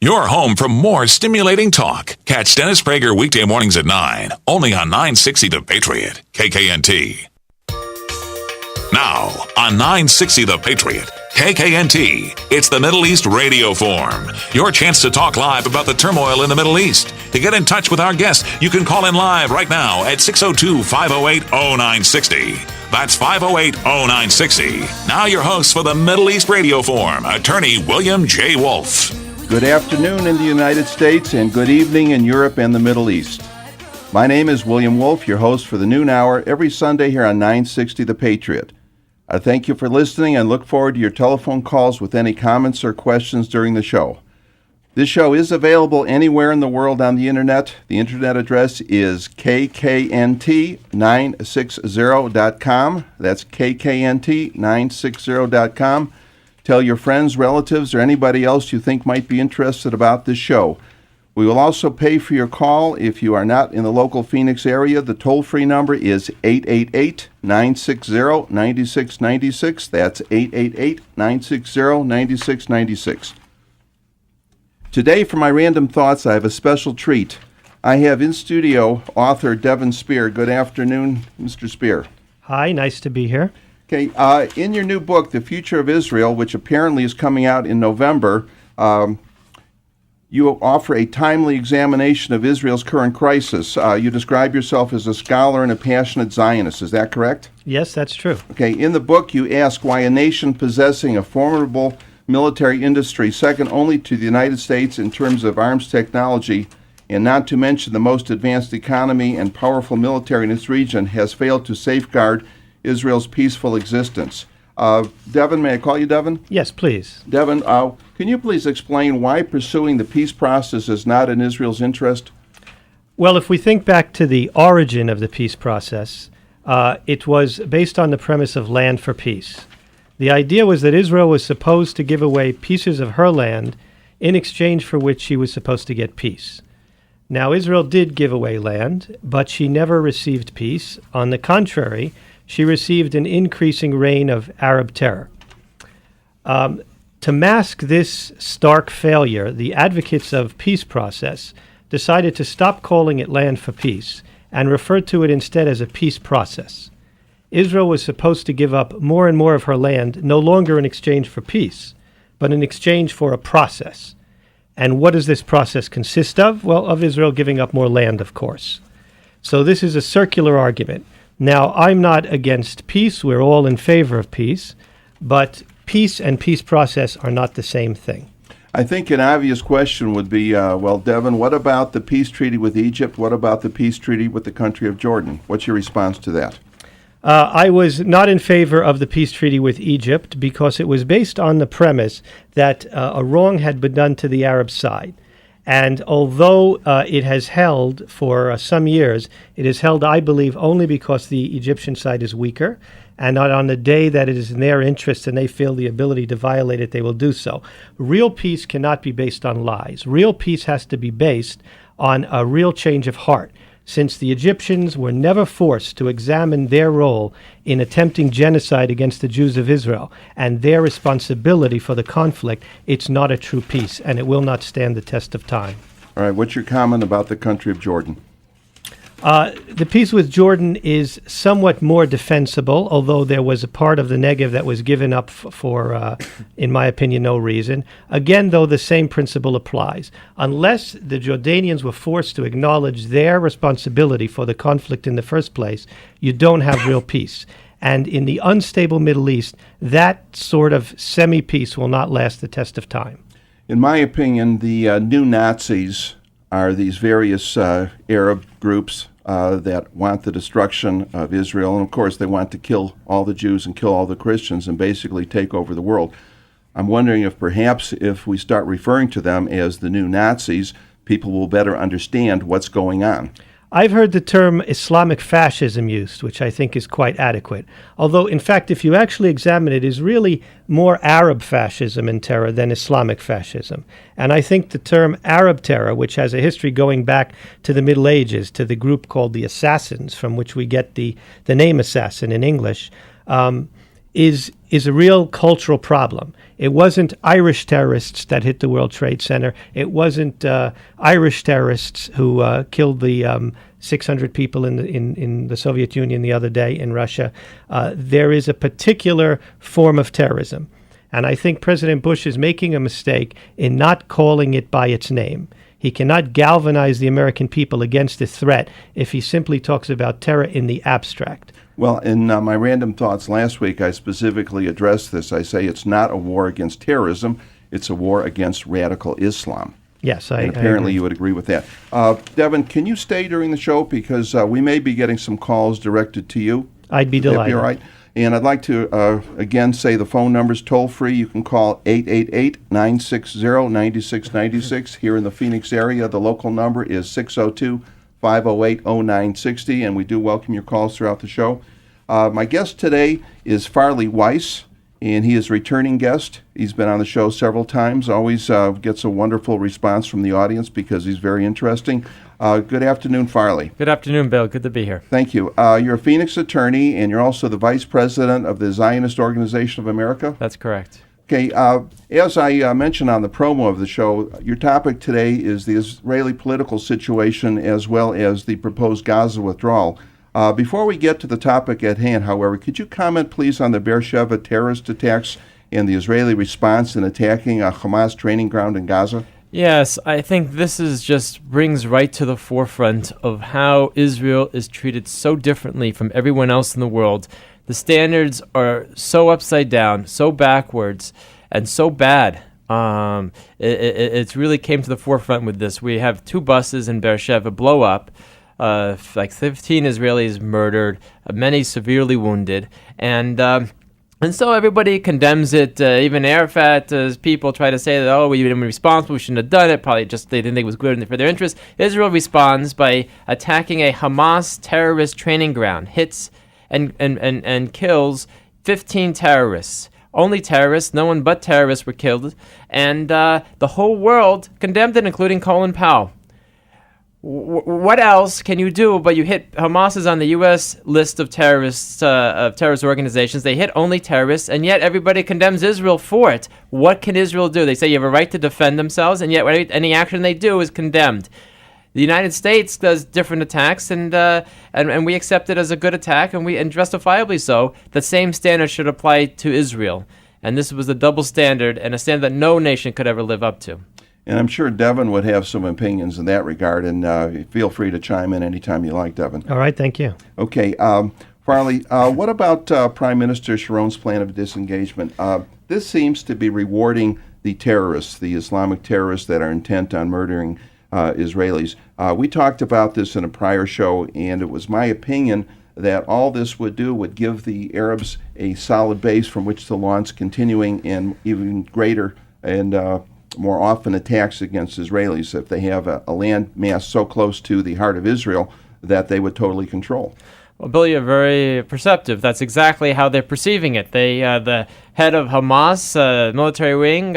Your home for more stimulating talk. Catch Dennis Prager weekday mornings at 9, only on 960 The Patriot, KKNT. Now, on 960 The Patriot, KKNT, it's the Middle East Radio Forum. Your chance to talk live about the turmoil in the Middle East. To get in touch with our guest, you can call in live right now at 602-508-0960. That's 508-0960. Now your host for the Middle East Radio Forum, attorney William J. Wolf. Good afternoon in the United States and good evening in Europe and the Middle East. My name is William Wolf, your host for the noon hour every Sunday here on 960 The Patriot. I thank you for listening and look forward to your telephone calls with any comments or questions during the show. This show is available anywhere in the world on the internet. The internet address is kknt960.com. That's kknt960.com. Tell your friends, relatives, or anybody else you think might be interested about this show. We will also pay for your call if you are not in the local Phoenix area. The toll-free number is 888-960-9696. That's 888-960-9696. Today, for my random thoughts, I have a special treat. I have in studio author Devin Sper. Good afternoon, Mr. Sper. Hi, nice to be here. Okay, in your new book, The Future of Israel, which apparently is coming out in November, you offer a timely examination of Israel's current crisis. You describe yourself as a scholar and a passionate Zionist. Is that correct? Yes, that's true. Okay, in the book, you ask why a nation possessing a formidable military industry, second only to the United States in terms of arms technology, and not to mention the most advanced economy and powerful military in its region, has failed to safeguard Israel's peaceful existence. Devin, may I call you Devin? Yes, please. Devin, can you please explain why pursuing the peace process is not in Israel's interest? Well, if we think back to the origin of the peace process, it was based on the premise of land for peace. The idea was that Israel was supposed to give away pieces of her land in exchange for which she was supposed to get peace. Now, Israel did give away land, but she never received peace. On the contrary, she received an increasing reign of Arab terror. To mask this stark failure, the advocates of peace process decided to stop calling it land for peace and referred to it instead as a peace process. Israel was supposed to give up more and more of her land, no longer in exchange for peace, but in exchange for a process. And what does this process consist of? Well, of Israel giving up more land, of course. So this is a circular argument. Now, I'm not against peace. We're all in favor of peace. But peace and peace process are not the same thing. I think an obvious question would be, Devin, what about the peace treaty with Egypt? What about the peace treaty with the country of Jordan? What's your response to that? I was not in favor of the peace treaty with Egypt because it was based on the premise that a wrong had been done to the Arab side. And although it has held for some years, it is held, I believe, only because the Egyptian side is weaker, and not on the day that it is in their interest and they feel the ability to violate it, they will do so. Real peace cannot be based on lies. Real peace has to be based on a real change of heart. Since the Egyptians were never forced to examine their role in attempting genocide against the Jews of Israel and their responsibility for the conflict, it's not a true peace, and it will not stand the test of time. All right, what's your comment about the country of Jordan? The peace with Jordan is somewhat more defensible, although there was a part of the Negev that was given up for, in my opinion, no reason. Again, though, the same principle applies. Unless the Jordanians were forced to acknowledge their responsibility for the conflict in the first place, you don't have real peace. And in the unstable Middle East, that sort of semi-peace will not last the test of time. In my opinion, the new Nazis are these various Arab groups that want the destruction of Israel. And, of course, they want to kill all the Jews and kill all the Christians and basically take over the world. I'm wondering if perhaps if we start referring to them as the new Nazis, people will better understand what's going on. I've heard the term Islamic fascism used, which I think is quite adequate. Although, in fact, if you actually examine it, is really more Arab fascism and terror than Islamic fascism. And I think the term Arab terror, which has a history going back to the Middle Ages, to the group called the Assassins, from which we get the name assassin in English, is a real cultural problem. It wasn't Irish terrorists that hit the World Trade Center. It wasn't Irish terrorists who killed the 600 people in the Soviet Union the other day in Russia. There is a particular form of terrorism. And I think President Bush is making a mistake in not calling it by its name. He cannot galvanize the American people against the threat if he simply talks about terror in the abstract. Well, in my random thoughts last week, I specifically addressed this. I say it's not a war against terrorism, it's a war against radical Islam. Yes, and apparently you would agree with that. Devin, can you stay during the show? Because we may be getting some calls directed to you. I'd be delighted. That'd be all right. And I'd like to, again, say the phone number's toll-free. You can call 888-960-9696. Here in the Phoenix area, the local number is 602-508-0960, and we do welcome your calls throughout the show. My guest today is Farley Weiss, and he is a returning guest. He's been on the show several times, always gets a wonderful response from the audience because he's very interesting. Good afternoon, Farley. Good afternoon, Bill. Good to be here. Thank you. You're a Phoenix attorney, and you're also the vice president of the Zionist Organization of America? That's correct. Okay. As I mentioned on the promo of the show, your topic today is the Israeli political situation as well as the proposed Gaza withdrawal. Before we get to the topic at hand, however, could you comment, please, on the Beersheba terrorist attacks and the Israeli response in attacking a Hamas training ground in Gaza? Yes, I think this is just brings right to the forefront of how Israel is treated so differently from everyone else in the world. The standards are so upside down, so backwards, and so bad. It's really came to the forefront with this. We have 2 buses in Beersheba blow up. Like 15 Israelis murdered, many severely wounded, and so everybody condemns it. Even Arafat's people try to say that, oh, we've been responsible, we shouldn't have done it. Probably just they didn't think it was good for their interest. Israel responds by attacking a Hamas terrorist training ground, hits and kills 15 terrorists. Only terrorists, no one but terrorists were killed, and the whole world condemned it, including Colin Powell. What else can you do? But you hit Hamas is on the U.S. list of terrorist organizations. They hit only terrorists, and yet everybody condemns Israel for it. What can Israel do? They say you have a right to defend themselves, and yet any action they do is condemned. The United States does different attacks, and we accept it as a good attack, and justifiably so. The same standard should apply to Israel, and this was a double standard, and a standard that no nation could ever live up to. And I'm sure Devin would have some opinions in that regard, and feel free to chime in anytime you like, Devin. All right, thank you. Okay, Farley, what about Prime Minister Sharon's plan of disengagement? This seems to be rewarding the terrorists, the Islamic terrorists that are intent on murdering Israelis. We talked about this in a prior show, and it was my opinion that all this would do would give the Arabs a solid base from which to launch continuing and even greater and more often attacks against Israelis if they have a land mass so close to the heart of Israel that they would totally control. Well, Bill, you're very perceptive. That's exactly how they're perceiving it. They, the head of Hamas military wing,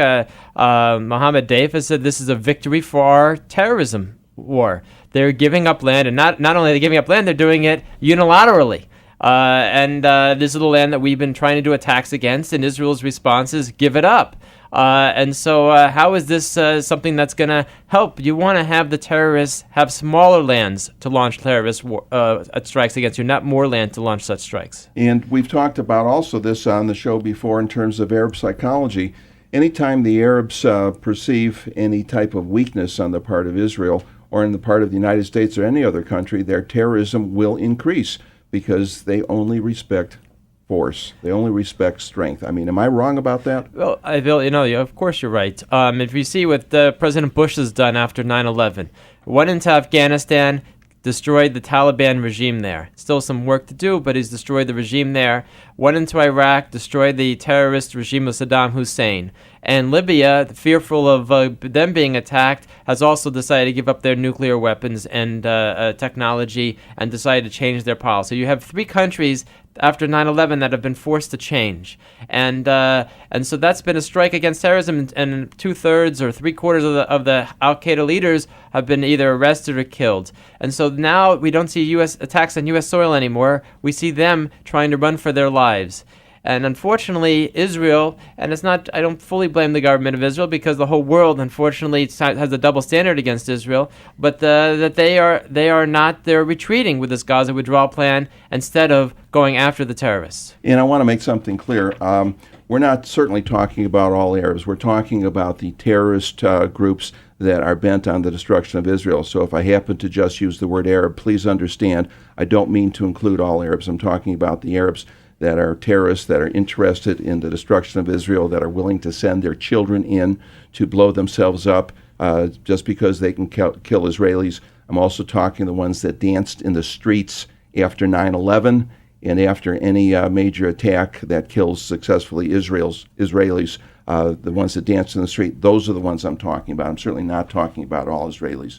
Mohammed Deif, has said this is a victory for our terrorism war. They're giving up land, and not only are they giving up land, they're doing it unilaterally. This is the land that we've been trying to do attacks against, and Israel's response is give it up. How is this something that's going to help? You want to have the terrorists have smaller lands to launch terrorist strikes against you, not more land to launch such strikes. And we've talked about also this on the show before in terms of Arab psychology. Anytime the Arabs perceive any type of weakness on the part of Israel or on the part of the United States or any other country, their terrorism will increase because they only respect force. They only respect strength. I mean, am I wrong about that? Well, Bill, of course you're right. If you see what President Bush has done after 9/11, went into Afghanistan, destroyed the Taliban regime there. Still some work to do, but he's destroyed the regime there. Went into Iraq, destroyed the terrorist regime of Saddam Hussein. And Libya, fearful of them being attacked, has also decided to give up their nuclear weapons and technology and decided to change their policy. You have 3 countries after 9/11 that have been forced to change. And so that's been a strike against terrorism, and 2/3 or 3/4 of the al-Qaeda leaders have been either arrested or killed. And so now we don't see U.S. attacks on U.S. soil anymore. We see them trying to run for their lives. And unfortunately, Israel, and it's not, I don't fully blame the government of Israel because the whole world, unfortunately, has a double standard against Israel, but that they're retreating with this Gaza withdrawal plan instead of going after the terrorists. And I want to make something clear. We're not certainly talking about all Arabs. We're talking about the terrorist groups that are bent on the destruction of Israel. So if I happen to just use the word Arab, please understand I don't mean to include all Arabs. I'm talking about the Arabs that are terrorists, that are interested in the destruction of Israel, that are willing to send their children in to blow themselves up just because they can kill Israelis. I'm also talking the ones that danced in the streets after 9/11 and after any major attack that kills successfully Israelis, the ones that dance in the street. Those are the ones I'm talking about. I'm certainly not talking about all Israelis.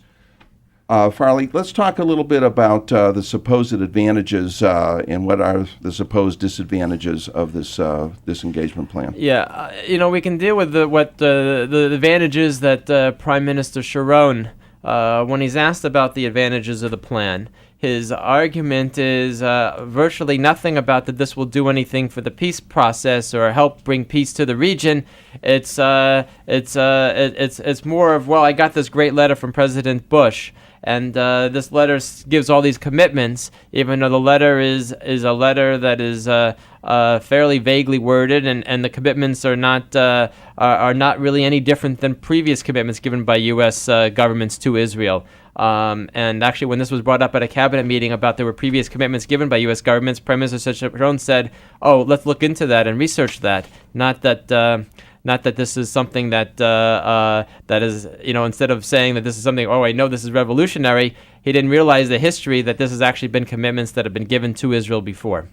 Farley, let's talk a little bit about the supposed advantages and what are the supposed disadvantages of this disengagement plan. Yeah, we can deal with the advantages that Prime Minister Sharon, when he's asked about the advantages of the plan, his argument is virtually nothing about that this will do anything for the peace process or help bring peace to the region. It's more of, well, I got this great letter from President Bush. And this letter gives all these commitments, even though the letter is a letter that is fairly vaguely worded, and the commitments are not really any different than previous commitments given by U.S. governments to Israel. And actually, when this was brought up at a cabinet meeting about there were previous commitments given by U.S. governments, Prime Minister Sharon said, "Oh, let's look into that and research that." Not that this is something that is, instead of saying that this is something, I know this is revolutionary, he didn't realize the history that this has actually been commitments that have been given to Israel before.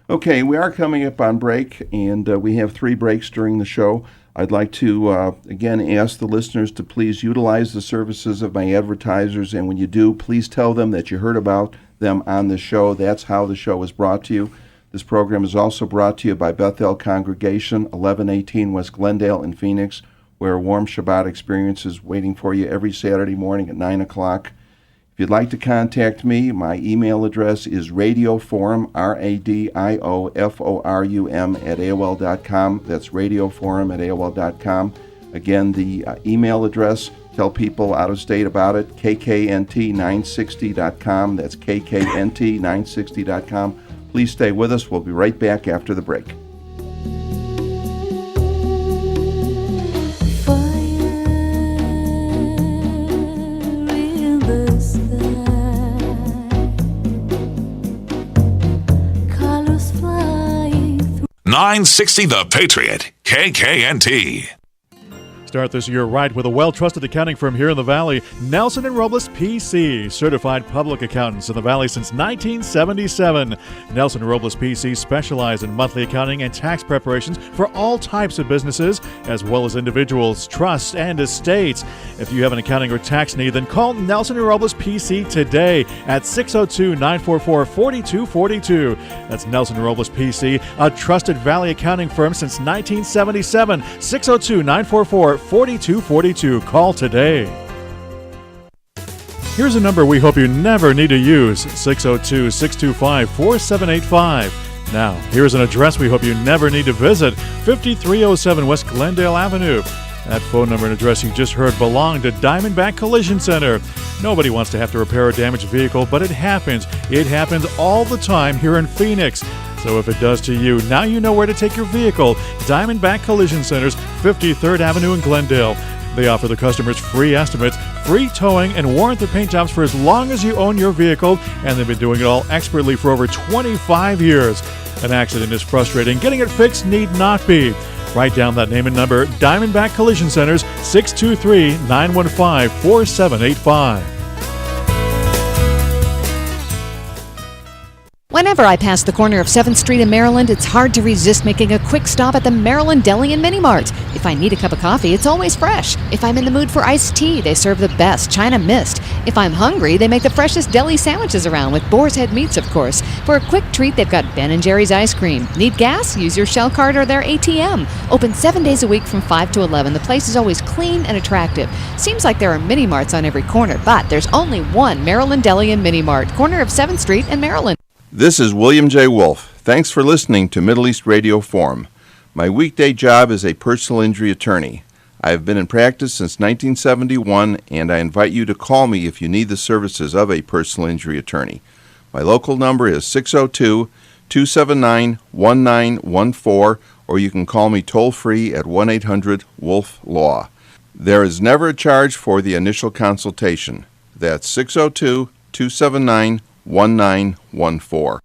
Okay, we are coming up on break, and we have 3 breaks during the show. I'd like to, again, ask the listeners to please utilize the services of my advertisers, and when you do, please tell them that you heard about them on the show. That's how the show is brought to you. This program is also brought to you by Bethel Congregation, 1118 West Glendale in Phoenix, where a warm Shabbat experience is waiting for you every Saturday morning at 9 o'clock. If you'd like to contact me, my email address is radioforum, radioforum, at AOL.com. That's radioforum at AOL.com. Again, the email address, tell people out of state about it, kknt960.com. That's kknt960.com. Please stay with us. We'll be right back after the break. Fire in the sky, colors flying through. 960 The Patriot, KKNT. Start this year right with a well-trusted accounting firm here in the Valley, Nelson & Robles PC, certified public accountants in the Valley since 1977. Nelson & Robles PC specialize in monthly accounting and tax preparations for all types of businesses, as well as individuals, trusts, and estates. If you have an accounting or tax need, then call Nelson & Robles PC today at 602-944-4242. That's Nelson & Robles PC, a trusted Valley accounting firm since 1977. 602-944-4242. Call today. Here's a number we hope you never need to use, 602-625-4785. Now, here's an address we hope you never need to visit, 5307 West Glendale Avenue. That phone number and address you just heard belong to Diamondback Collision Center. Nobody wants to have to repair a damaged vehicle, but it happens. It happens all the time here in Phoenix. So if it does to you, now you know where to take your vehicle. Diamondback Collision Center's 53rd Avenue in Glendale. They offer the customers free estimates, free towing, and warrant the paint jobs for as long as you own your vehicle, and they've been doing it all expertly for over 25 years. An accident is frustrating. Getting it fixed need not be. Write down that name and number, Diamondback Collision Centers, 623-915-4785. Whenever I pass the corner of 7th Street in Maryland, it's hard to resist making a quick stop at the Maryland Deli and Mini Mart. If I need a cup of coffee, it's always fresh. If I'm in the mood for iced tea, they serve the best China Mist. If I'm hungry, they make the freshest deli sandwiches around with boar's head meats, of course. For a quick treat, they've got Ben & Jerry's ice cream. Need gas? Use your Shell card or their ATM. Open 7 days a week from 5 to 11. The place is always clean and attractive. Seems like there are mini marts on every corner, but there's only one Maryland Deli and Mini Mart, corner of 7th Street in Maryland. This is William J. Wolf. Thanks for listening to Middle East Radio Forum. My weekday job is a personal injury attorney. I have been in practice since 1971, and I invite you to call me if you need the services of a personal injury attorney. My local number is 602-279-1914, or you can call me toll-free at 1-800-WOLF-LAW. There is never a charge for the initial consultation. That's 602-279-1914.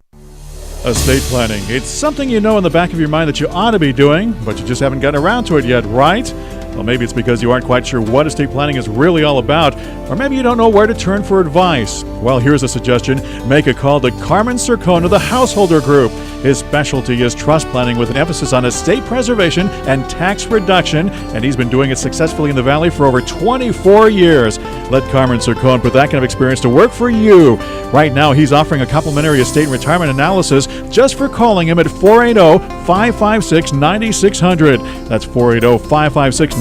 Estate planning. It's something you know in the back of your mind that you ought to be doing, but you just haven't gotten around to it yet, right? Well, maybe it's because you aren't quite sure what estate planning is really all about, or maybe you don't know where to turn for advice. Well, here's a suggestion. Make a call to Carmen Cercone of the Householder Group. His specialty is trust planning with an emphasis on estate preservation and tax reduction, and he's been doing it successfully in the Valley for over 24 years. Let Carmen Cercone put that kind of experience to work for you. Right now, he's offering a complimentary estate and retirement analysis just for calling him at 480-556-9600. That's 480-556-9600.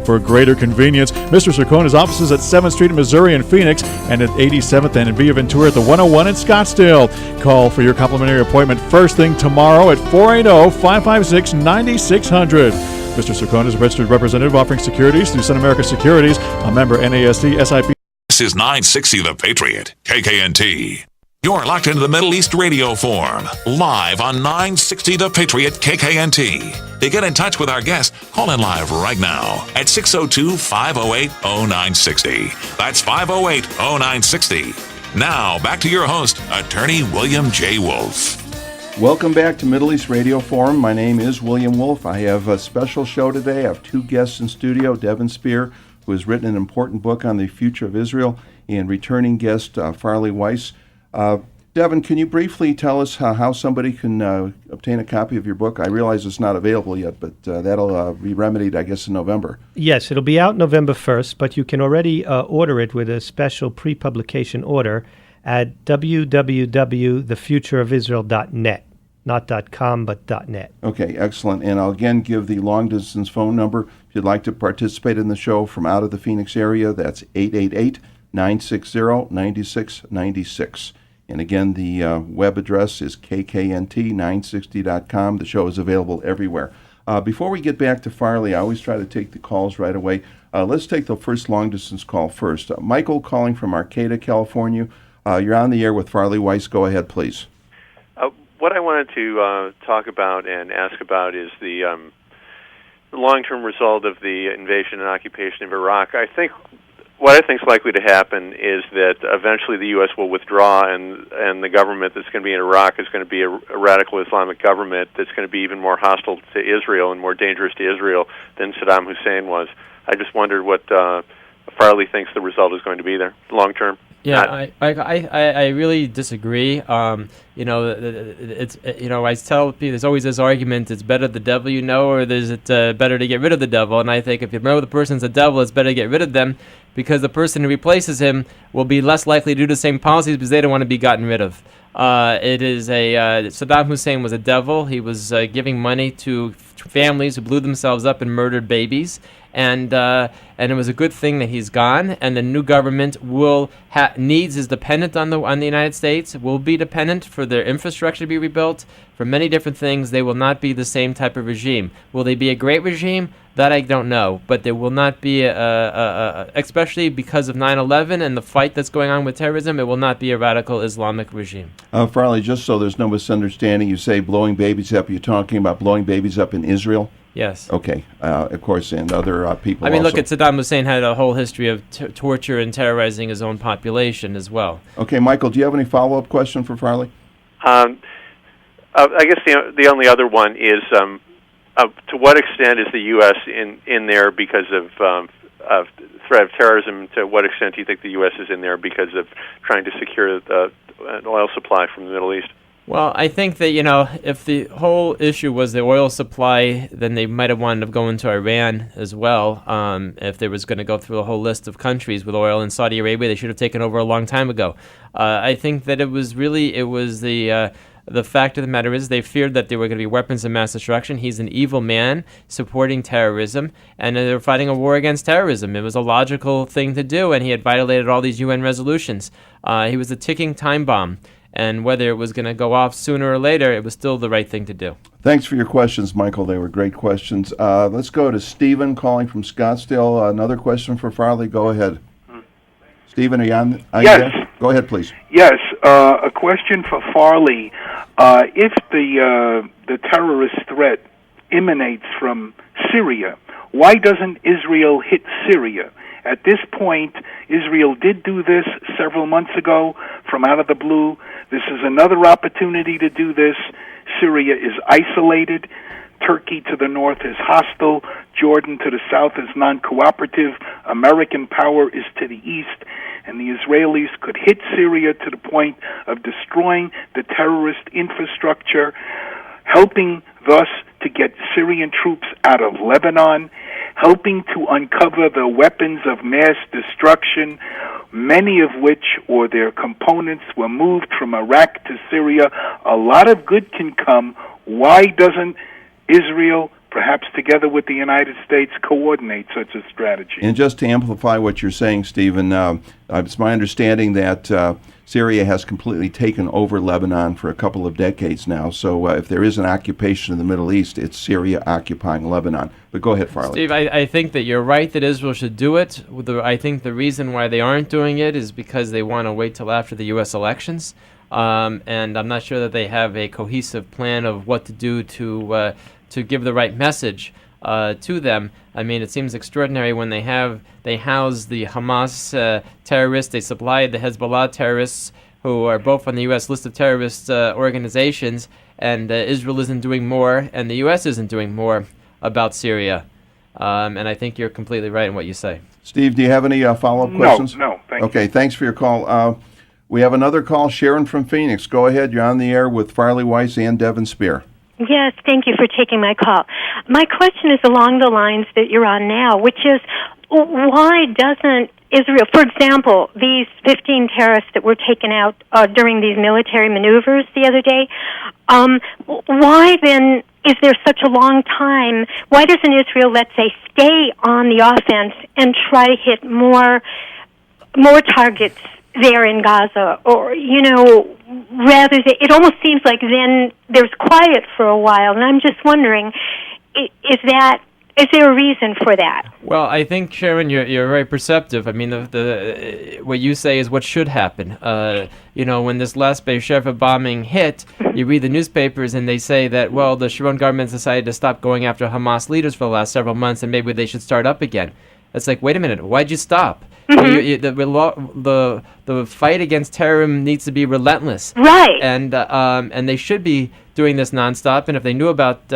For greater convenience, Mr. Cercone's offices at 7th Street in Missouri and Phoenix, and at 87th and Via Ventura at the 101 in Scottsdale. Call for your complimentary appointment first thing tomorrow at 480-556-9600. Mr. Cercone is a registered representative offering securities through Sun America Securities, a member NASD SIP. This is 960 The Patriot, KKNT. You're locked into the Middle East Radio Forum, live on 960 The Patriot, KKNT. To get in touch with our guests, call in live right now at 602-508-0960. That's 508-0960. Now, back to your host, Attorney William J. Wolf. Welcome back to Middle East Radio Forum. My name is William Wolf. I have a special show today. I have two guests in studio, Devin Sper, who has written an important book on the future of Israel, and returning guest, Farley Weiss. Devin, can you briefly tell us how somebody can obtain a copy of your book? I realize it's not available yet, but that'll be remedied, I guess, in November. Yes, it'll be out November 1st, but you can already order it with a special pre-publication order at www.thefutureofisrael.net. Not .com, but .net. Okay, excellent. And I'll again give the long-distance phone number. If you'd like to participate in the show from out of the Phoenix area, that's 888-960-9696. And again, the web address is kknt960.com. The show is available everywhere. Before we get back to Farley, I always try to take the calls right away. Let's take the first long-distance call first. Michael calling from Arcata, California. You're on the air with Farley Weiss. Go ahead, please. What I wanted to talk about and ask about is the long-term result of the invasion and occupation of Iraq. What I think is likely to happen is that eventually the U.S. will withdraw, and the government that's going to be in Iraq is going to be a radical Islamic government that's going to be even more hostile to Israel and more dangerous to Israel than Saddam Hussein was. I just wondered what Farley thinks the result is going to be there, long-term. Yeah, I really disagree. It's I tell people there's always this argument: it's better the devil you know, or is it better to get rid of the devil? And I think if you know the person's a devil, it's better to get rid of them, because the person who replaces him will be less likely to do the same policies because they don't want to be gotten rid of. Saddam Hussein was a devil. He was giving money to families who blew themselves up and murdered babies. And it was a good thing that he's gone, and the new government is dependent on the United States, will be dependent for their infrastructure to be rebuilt, for many different things. They will not be the same type of regime. Will they be a great regime? That I don't know, but there will not be, especially because of 9/11 and the fight that's going on with terrorism, it will not be a radical Islamic regime. Farley, just so there's no misunderstanding, you say blowing babies up. You're talking about blowing babies up in Israel? Yes. Okay. Of course, and other people I mean, also. look, Saddam Hussein had a whole history of torture and terrorizing his own population as well. Okay, Michael, do you have any follow-up question for Farley? I guess the only other one is, to what extent is the U.S. in there because of threat of terrorism? To what extent do you think the U.S. is in there because of trying to secure an oil supply from the Middle East? Well, I think that, if the whole issue was the oil supply, then they might have wanted to go into Iran as well. If they was going to go through a whole list of countries with oil in Saudi Arabia, they should have taken over a long time ago. I think that it was the fact of the matter is they feared that there were going to be weapons of mass destruction. He's an evil man supporting terrorism, and they were fighting a war against terrorism. It was a logical thing to do, and he had violated all these UN resolutions. He was a ticking time bomb. And whether it was going to go off sooner or later, it was still the right thing to do. Thanks for your questions, Michael. They were great questions. Let's go to Stephen calling from Scottsdale. Another question for Farley. Go ahead. Stephen, are you on? Yes. There? Go ahead, please. Yes, a question for Farley. If the terrorist threat emanates from Syria, why doesn't Israel hit Syria? At this point, Israel did do this several months ago from out of the blue. This is another opportunity to do this. Syria is isolated. Turkey to the north is hostile. Jordan to the south is non-cooperative. American power is to the east. And the Israelis could hit Syria to the point of destroying the terrorist infrastructure, helping thus to get Syrian troops out of Lebanon, helping to uncover the weapons of mass destruction, many of which, or their components, were moved from Iraq to Syria. A lot of good can come. Why doesn't Israel, perhaps together with the United States, coordinate such a strategy? And just to amplify what you're saying, Stephen, it's my understanding that Syria has completely taken over Lebanon for a couple of decades now. So if there is an occupation in the Middle East, it's Syria occupying Lebanon. But go ahead, Farley. Steve, I think that you're right that Israel should do it. I think the reason why they aren't doing it is because they want to wait till after the U.S. elections. And I'm not sure that they have a cohesive plan of what to do to give the right message to them. I mean, it seems extraordinary when they house the Hamas terrorists, they supply the Hezbollah terrorists, who are both on the U.S. list of terrorist organizations, and Israel isn't doing more, and the U.S. isn't doing more about Syria. And I think you're completely right in what you say. Steve, do you have any follow-up questions? No, thank you. Okay, thanks for your call. We have another call, Sharon from Phoenix. Go ahead, you're on the air with Farley, Weiss, and Devin Sper. Yes, thank you for taking my call. My question is along the lines that you're on now, which is, why doesn't Israel, for example, these 15 terrorists that were taken out during these military maneuvers the other day, why then is there such a long time? Why doesn't Israel, let's say, stay on the offense and try to hit more targets there in Gaza? Or, rather than, it almost seems like then there's quiet for a while, and I'm just wondering, is there a reason for that? Well, I think, Sharon, you're very perceptive. I mean, the what you say is what should happen. When this last Beersheba bombing hit, you read the newspapers and they say that, well, the Sharon government decided to stop going after Hamas leaders for the last several months, and maybe they should start up again. It's like, wait a minute, why'd you stop? Mm-hmm. The fight against terrorism needs to be relentless, right? And they should be doing this nonstop. And if they knew about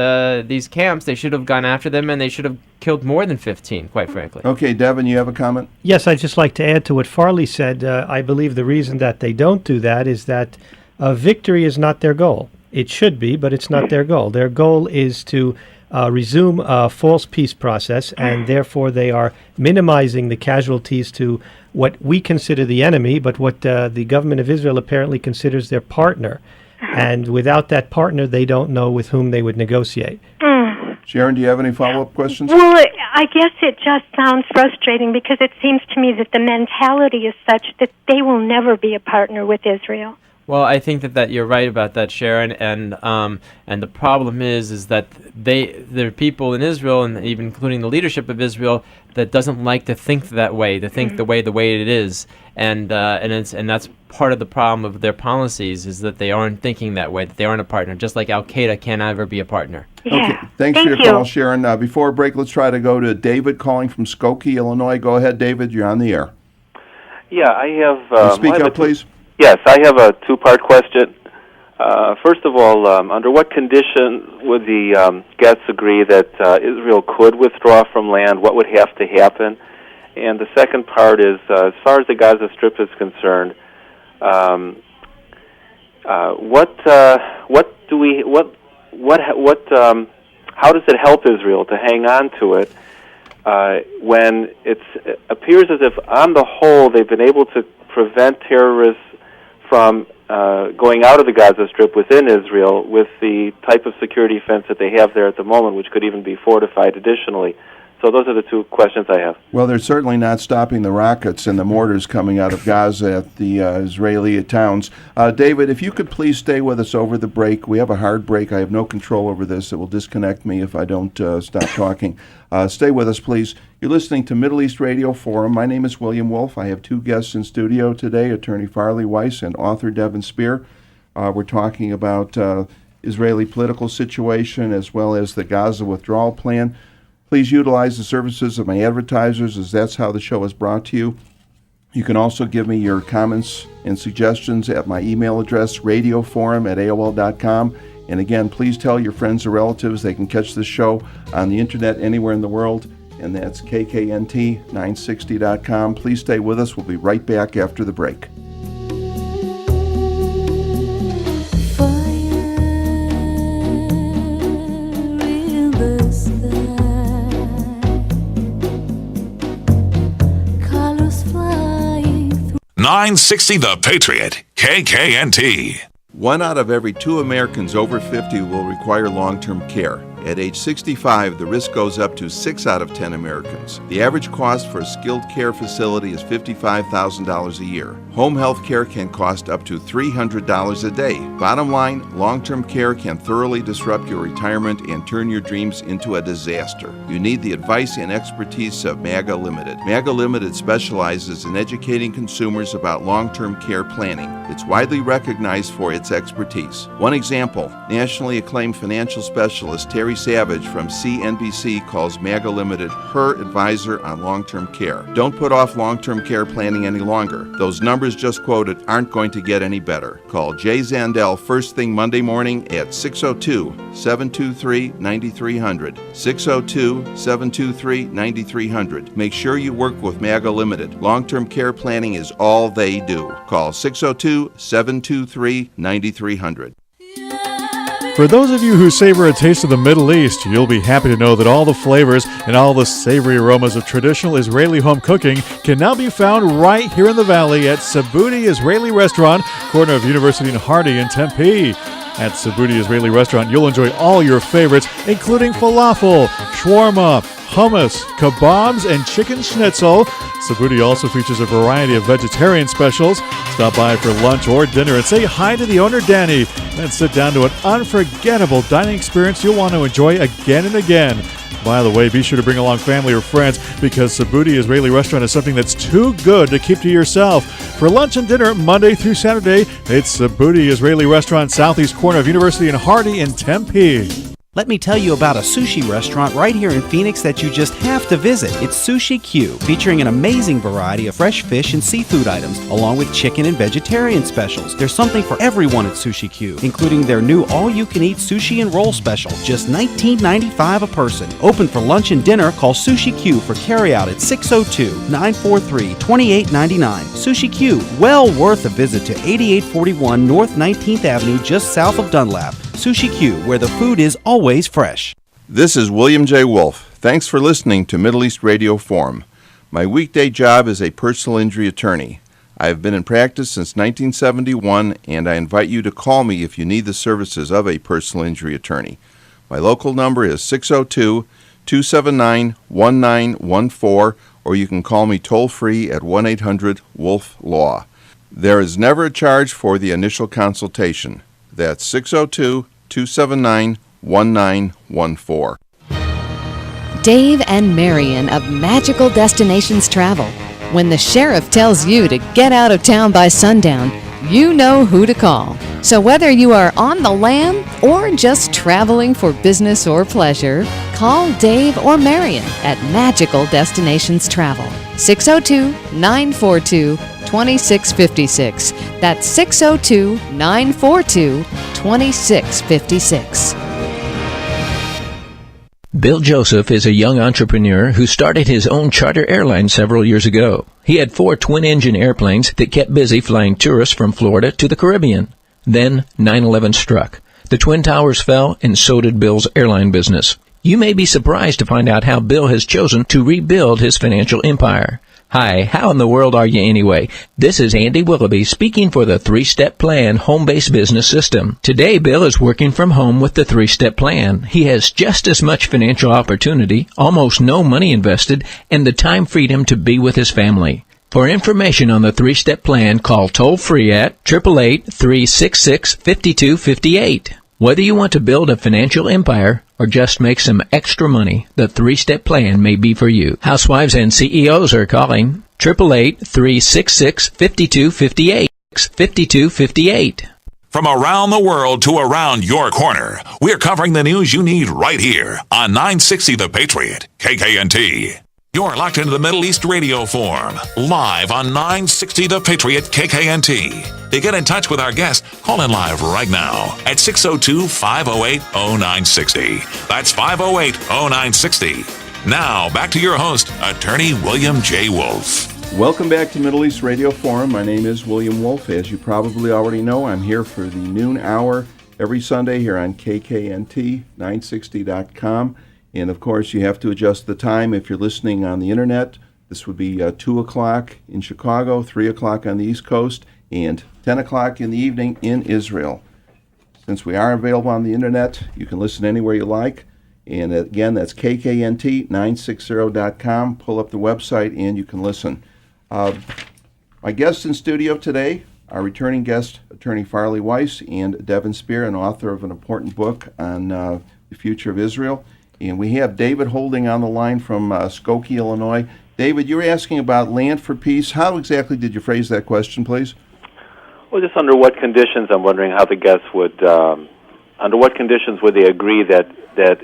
these camps, they should have gone after them, and they should have killed more than 15. Quite frankly. Okay, Devin, you have a comment? Yes, I'd just like to add to what Farley said. I believe the reason that they don't do that is that victory is not their goal. It should be, but it's not their goal. Their goal is to resume a false peace process, and therefore they are minimizing the casualties to what we consider the enemy, but what the government of Israel apparently considers their partner. And without that partner, they don't know with whom they would negotiate. Sharon, do you have any follow-up questions? Well, I guess it just sounds frustrating because it seems to me that the mentality is such that they will never be a partner with Israel. Well, I think that you're right about that, Sharon, and the problem is that there are people in Israel, and even including the leadership of Israel, that doesn't like to think that way, to think the way it is, and that's part of the problem of their policies is that they aren't thinking that way, that they aren't a partner, just like Al Qaeda can't ever be a partner. Yeah. Okay, thanks for your call, Sharon. Before break, let's try to go to David calling from Skokie, Illinois. Go ahead, David. You're on the air. Yeah, I have. Speak up, please. Yes, I have a two-part question. First of all, under what condition would the guests agree that Israel could withdraw from land? What would have to happen? And the second part is, as far as the Gaza Strip is concerned, how does it help Israel to hang on to it when it appears as if, on the whole, they've been able to prevent terrorists from going out of the Gaza Strip within Israel with the type of security fence that they have there at the moment, which could even be fortified additionally. So those are the two questions I have. Well, they're certainly not stopping the rockets and the mortars coming out of Gaza at the Israeli towns. David, if you could please stay with us over the break. We have a hard break. I have no control over this. It will disconnect me if I don't stop talking. Stay with us, please. You're listening to Middle East Radio Forum. My name is William Wolf. I have two guests in studio today, attorney Farley Weiss and author Devin Sper. We're talking about Israeli political situation as well as the Gaza Withdrawal plan. Please utilize the services of my advertisers, as that's how the show is brought to you. You can also give me your comments and suggestions at my email address, radioforum@aol.com. And again, please tell your friends or relatives they can catch this show on the internet anywhere in the world, and that's kknt960.com. Please stay with us. We'll be right back after the break. in the sky, colors flying through. 960 The Patriot, KKNT. 1 out of every 2 Americans over 50 will require long-term care. At age 65, the risk goes up to 6 out of 10 Americans. The average cost for a skilled care facility is $55,000 a year. Home health care can cost up to $300 a day. Bottom line, long-term care can thoroughly disrupt your retirement and turn your dreams into a disaster. You need the advice and expertise of MAGA Limited. MAGA Limited specializes in educating consumers about long-term care planning. It's widely recognized for its expertise. One example, nationally acclaimed financial specialist Terry Savage from CNBC calls MAGA Limited her advisor on long-term care. Don't put off long-term care planning any longer. Those numbers just quoted aren't going to get any better. Call Jay Zandel first thing Monday morning at 602-723-9300. 602-723-9300. Make sure you work with MAGA Limited. Long-term care planning is all they do. Call 602-723-9300. For those of you who savor a taste of the Middle East, you'll be happy to know that all the flavors and all the savory aromas of traditional Israeli home cooking can now be found right here in the Valley at Sabuti Israeli Restaurant, corner of University and Hardy in Tempe. At Sabuti Israeli Restaurant, you'll enjoy all your favorites, including falafel, shawarma, hummus, kebabs, and chicken schnitzel. Sabuti also features a variety of vegetarian specials. Stop by for lunch or dinner and say hi to the owner, Danny. Then sit down to an unforgettable dining experience you'll want to enjoy again and again. By the way, be sure to bring along family or friends because Sabuti Israeli Restaurant is something that's too good to keep to yourself. For lunch and dinner, Monday through Saturday, it's Sabuti Israeli Restaurant, southeast corner of University and Hardy in Tempe. Let me tell you about a sushi restaurant right here in Phoenix that you just have to visit. It's Sushi Q, featuring an amazing variety of fresh fish and seafood items, along with chicken and vegetarian specials. There's something for everyone at Sushi Q, including their new all-you-can-eat sushi and roll special, just $19.95 a person. Open for lunch and dinner, call Sushi Q for carryout at 602-943-2899. Sushi Q, well worth a visit to 8841 North 19th Avenue, just south of Dunlap. Sushi Q, where the food is always fresh. This is William J. Wolf. Thanks for listening to Middle East Radio Forum. My weekday job is a personal injury attorney. I have been in practice since 1971, and I invite you to call me if you need the services of a personal injury attorney. My local number is 602-279-1914, or you can call me toll-free at 1-800-WOLF-LAW. There is never a charge for the initial consultation. That's 602-279-1914. Dave and Marion of Magical Destinations Travel. When the sheriff tells you to get out of town by sundown, you know who to call. So whether you are on the lam or just traveling for business or pleasure, call Dave or Marion at Magical Destinations Travel. 602-942-2656. That's 602-942-2656. Bill Joseph is a young entrepreneur who started his own charter airline several years ago. He had 4 twin-engine airplanes that kept busy flying tourists from Florida to the Caribbean. Then 9/11 struck. The Twin Towers fell, and so did Bill's airline business. You may be surprised to find out how Bill has chosen to rebuild his financial empire. Hi, how in the world are you anyway? This is Andy Willoughby speaking for the 3-Step Plan Home-Based Business System. Today, Bill is working from home with the 3-Step Plan. He has just as much financial opportunity, almost no money invested, and the time freedom to be with his family. For information on the 3-Step Plan, call toll-free at 888-366-5258. Whether you want to build a financial empire or just make some extra money, the 3-Step Plan may be for you. Housewives and CEOs are calling 888-366-5258. 5258. From around the world to around your corner, we're covering the news you need right here on 960 The Patriot, KKNT. You're locked into the Middle East radio form, live on 960 The Patriot, KKNT. To get in touch with our guest, call in live right now at 602-508-0960. That's 508-0960. Now, back to your host, Attorney William J. Wolf. Welcome back to Middle East Radio Forum. My name is William Wolf. As you probably already know, I'm here for the noon hour every Sunday here on KKNT960.com. And, of course, you have to adjust the time if you're listening on the Internet. This would be 2 o'clock in Chicago, 3 o'clock on the East Coast, and 10 o'clock in the evening in Israel. Since we are available on the Internet, you can listen anywhere you like. And, again, that's KKNT960.com. Pull up the website, and you can listen. My guests in studio today are returning guest, Attorney Farley Weiss, and Devin Sper, an author of an important book on the future of Israel. And we have David Holding on the line from Skokie, Illinois. David, you were asking about land for peace. How exactly did you phrase that question, please? Well, just under what conditions, I'm wondering how the guests would, under what conditions would they agree that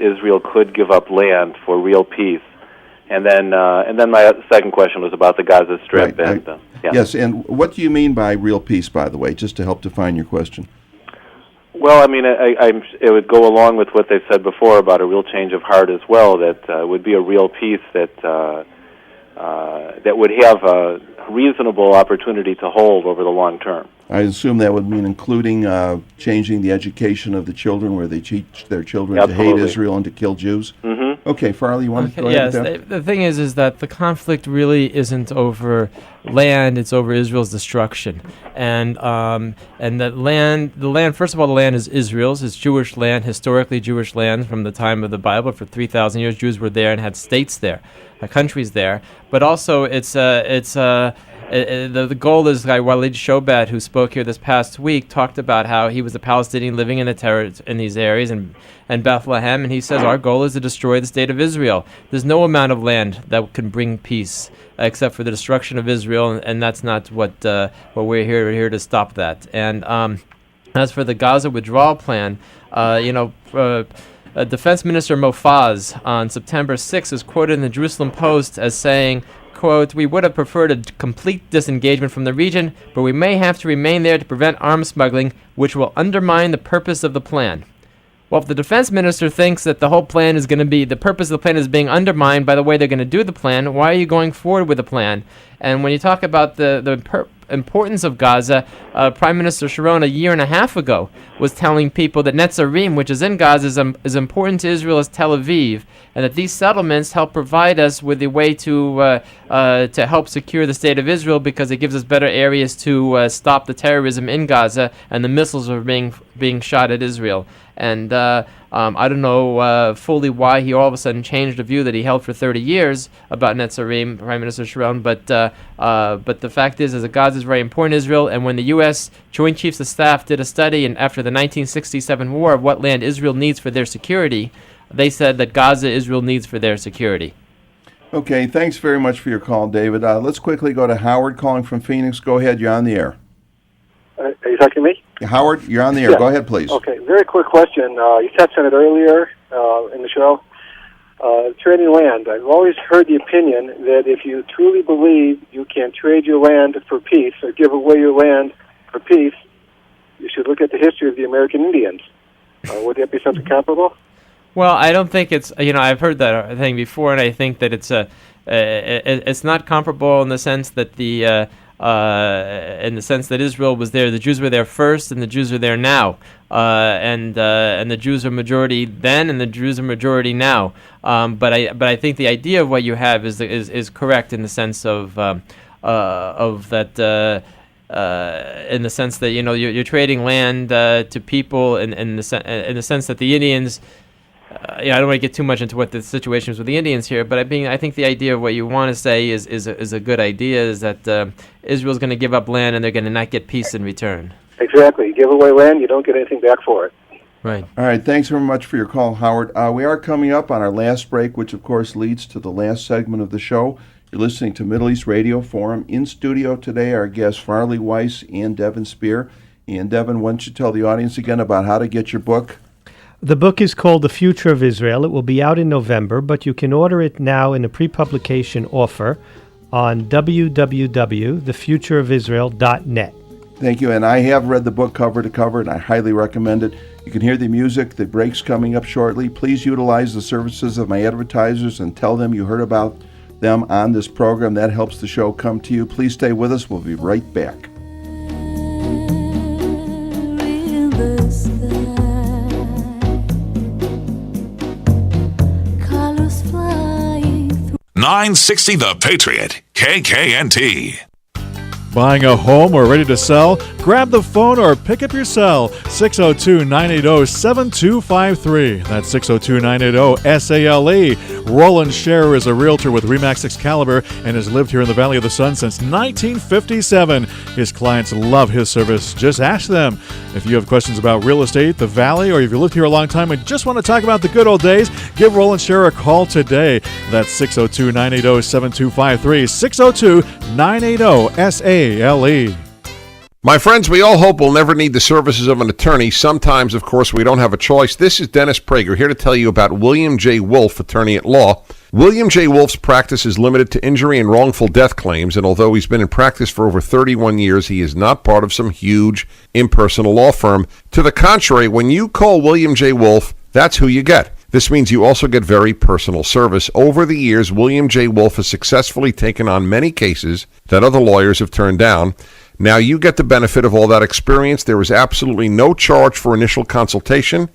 Israel could give up land for real peace? And then my second question was about the Gaza Strip. Right. Yes, and what do you mean by real peace, by the way, just to help define your question? Well, I mean, it would go along with what they said before about a real change of heart as well. That would be a real peace that would have a reasonable opportunity to hold over the long term. I assume that would mean including changing the education of the children, where they teach their children Absolutely. to hate Israel and to kill Jews. Mm-hmm. Okay, Farley, you want to go yes, ahead with that? the thing is that the conflict really isn't over land; it's over Israel's destruction, and that land. The land, first of all, the land is Israel's. It's Jewish land, historically Jewish land from the time of the Bible. For 3,000 years, Jews were there and had states there, countries there. But also, the goal is, like Walid Shobat, who spoke here this past week, talked about how he was a Palestinian living in these areas and Bethlehem, and he says our goal is to destroy the state of Israel. There's no amount of land that can bring peace except for the destruction of Israel, and that's not what we're here. We're here to stop that. And as for the Gaza Withdrawal plan, Defense Minister Mofaz on September 6th is quoted in the Jerusalem Post as saying, quote, "We would have preferred a complete disengagement from the region, but we may have to remain there to prevent arms smuggling, which will undermine the purpose of the plan." Well, if the defense minister thinks that the whole plan is going to be, the purpose of the plan is being undermined by the way they're going to do the plan, why are you going forward with the plan? And when you talk about the importance of Gaza, Prime Minister Sharon a year and a half ago was telling people that Netzarim, which is in Gaza, is important to Israel as Tel Aviv, and that these settlements help provide us with a way to help secure the state of Israel because it gives us better areas to stop the terrorism in Gaza, and the missiles are being shot at Israel. And I don't know fully why he all of a sudden changed a view that he held for 30 years about Netzarim, Prime Minister Sharon. But the fact is that Gaza is very important to Israel. And when the U.S. Joint Chiefs of Staff did a study after the 1967 war of what land Israel needs for their security, they said that Gaza Israel needs for their security. Okay, thanks very much for your call, David. Let's quickly go to Howard calling from Phoenix. Go ahead, you're on the air. Are you talking to me? Howard, you're on the air. Yeah. Go ahead, please. Okay, very quick question. You touched on it earlier in the show. Trading land. I've always heard the opinion that if you truly believe you can trade your land for peace or give away your land for peace, you should look at the history of the American Indians. Would that be something comparable? Well, I don't think it's, I've heard that thing before, and I think that it's not comparable in the sense that in the sense that Israel was there, the Jews were there first, and the Jews are there now. and the Jews are majority then, and the Jews are majority now. But I think the idea of what you have is correct in the sense of that. In the sense that you're trading land to people, in the sense that the Indians. I don't want to get too much into what the situation is with the Indians here, but I think the idea of what you want to say is a good idea, is that Israel's going to give up land and they're going to not get peace in return. Exactly. You give away land, you don't get anything back for it. Right. All right. Thanks very much for your call, Howard. We are coming up on our last break, which of course leads to the last segment of the show. You're listening to Middle East Radio Forum. In studio today, our guests Farley, Weiss, and Devin Sper. And Devin, why don't you tell the audience again about how to get your book? The book is called The Future of Israel. It will be out in November, but you can order it now in a pre-publication offer on www.thefutureofisrael.net. Thank you, and I have read the book cover to cover, and I highly recommend it. You can hear the music, the breaks coming up shortly. Please utilize the services of my advertisers and tell them you heard about them on this program. That helps the show come to you. Please stay with us. We'll be right back. 960 The Patriot, KKNT. Buying a home or ready to sell? Grab the phone or pick up your cell. 602-980-7253. That's 602-980-SALE. Roland Scherer is a realtor with RE/MAX Excalibur and has lived here in the Valley of the Sun since 1957. His clients love his service. Just ask them. If you have questions about real estate, the Valley, or if you lived here a long time and just want to talk about the good old days, give Roland Scherer a call today. That's 602-980-7253. 602-980-SALE. My friends, we all hope we'll never need the services of an attorney. Sometimes, of course, we don't have a choice. This is Dennis Prager here to tell you about William J. Wolfe, attorney at law. William J. Wolfe's practice is limited to injury and wrongful death claims, and although he's been in practice for over 31 years, he is not part of some huge impersonal law firm. To the contrary, when you call William J. Wolfe, that's who you get. This means you also get very personal service. Over the years, William J. Wolfe has successfully taken on many cases that other lawyers have turned down. Now you get the benefit of all that experience. There is absolutely no charge for initial consultation.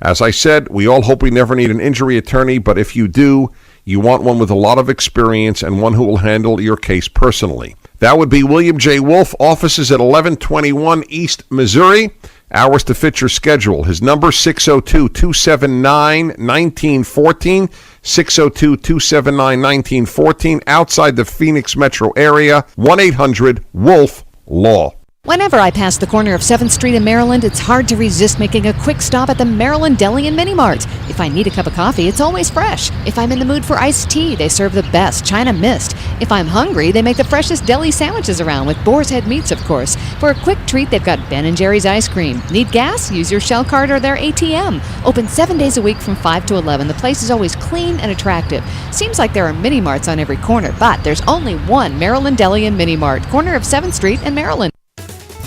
As I said, we all hope we never need an injury attorney, but if you do, you want one with a lot of experience and one who will handle your case personally. That would be William J. Wolfe, offices at 1121 East Missouri. Hours to fit your schedule. His number, 602-279-1914, 602-279-1914, outside the Phoenix metro area, 1-800-WOLF-LAW. Whenever I pass the corner of 7th Street in Maryland, it's hard to resist making a quick stop at the Maryland Deli and Mini Mart. If I need a cup of coffee, it's always fresh. If I'm in the mood for iced tea, they serve the best China Mist. If I'm hungry, they make the freshest deli sandwiches around with boar's head meats, of course. For a quick treat, they've got Ben & Jerry's ice cream. Need gas? Use your Shell card or their ATM. Open 7 days a week from 5 to 11. The place is always clean and attractive. Seems like there are mini marts on every corner, but there's only one Maryland Deli and Mini Mart, corner of 7th Street in Maryland.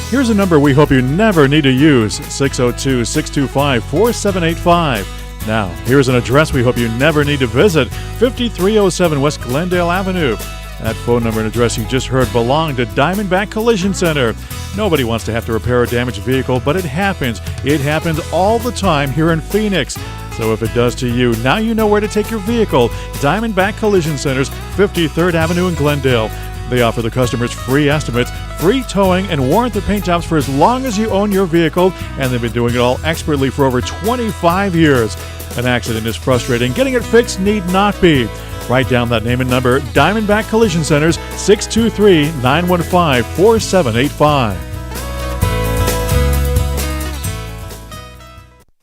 Here's a number we hope you never need to use, 602-625-4785. Now, here's an address we hope you never need to visit, 5307 West Glendale Avenue. That phone number and address you just heard belong to Diamondback Collision Center. Nobody wants to have to repair a damaged vehicle, but it happens. It happens all the time here in Phoenix. So if it does to you, now you know where to take your vehicle. Diamondback Collision Center's 53rd Avenue in Glendale. They offer the customers free estimates, free towing, and warrant the paint jobs for as long as you own your vehicle, and they've been doing it all expertly for over 25 years. An accident is frustrating. Getting it fixed need not be. Write down that name and number, Diamondback Collision Centers, 623-915-4785.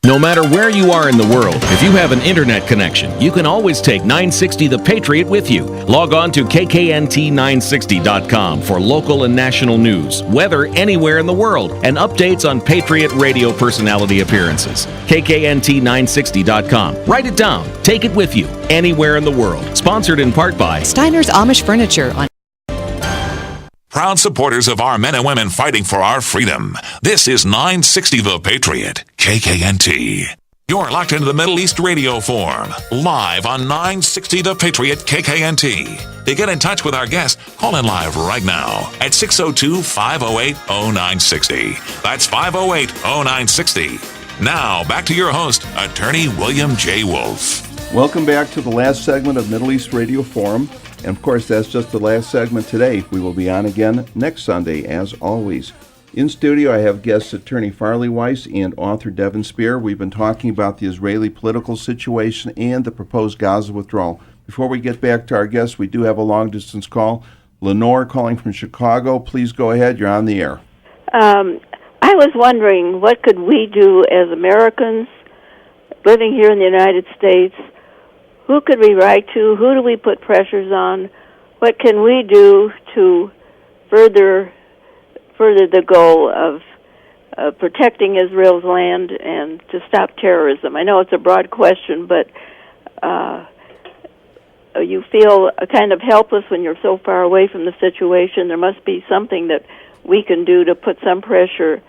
No matter where you are in the world, if you have an internet connection, you can always take 960 The Patriot with you. Log on to kknt960.com for local and national news, weather anywhere in the world, and updates on Patriot radio personality appearances. kknt960.com. Write it down. Take it with you anywhere in the world. Sponsored in part by Steiner's Amish Furniture on Proud supporters of our men and women fighting for our freedom. This is 960 The Patriot, KKNT. You're locked into the Middle East Radio Forum, live on 960 The Patriot KKNT. To get in touch with our guest, call in live right now at 602-508-0960. That's 508-0960. Now, back to your host, Attorney William J. Wolf. Welcome back to the last segment of Middle East Radio Forum. And of course, that's just the last segment today. We will be on again next Sunday, as always. In studio, I have guests Attorney Farley Weiss and author Devin Sper. We've been talking about the Israeli political situation and the proposed Gaza withdrawal. Before we get back to our guests, we do have a long-distance call. Lenore calling from Chicago. Please go ahead. You're on the air. I was wondering, what could we do as Americans living here in the United States? Who could we write to? Who do we put pressures on? What can we do to further the goal of protecting Israel's land and to stop terrorism? I know it's a broad question, but you feel kind of helpless when you're so far away from the situation. There must be something that we can do to put some pressure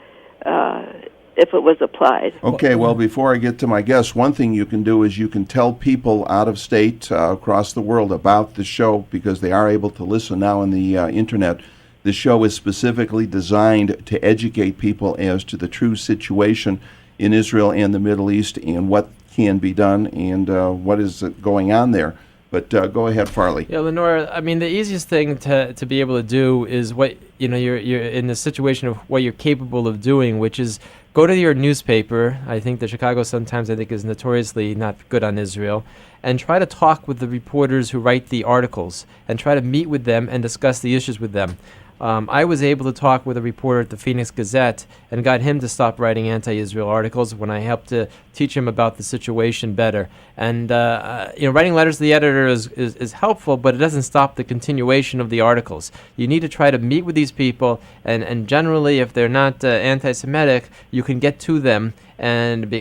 if it was applied. Okay, well, before I get to my guests, one thing you can do is you can tell people out of state, across the world, about the show, because they are able to listen now on the internet. The show is specifically designed to educate people as to the true situation in Israel and the Middle East and what can be done and what is going on there. But go ahead, Farley. Yeah, Lenore, I mean, the easiest thing to be able to do is what, you're in the situation of what you're capable of doing, which is go to your newspaper. I think the Chicago Sun-Times, is notoriously not good on Israel, and try to talk with the reporters who write the articles and try to meet with them and discuss the issues with them. I was able to talk with a reporter at the Phoenix Gazette and got him to stop writing anti-Israel articles when I helped to teach him about the situation better. And writing letters to the editor is helpful, but it doesn't stop the continuation of the articles. You need to try to meet with these people, and generally, if they're not anti-Semitic, you can get to them and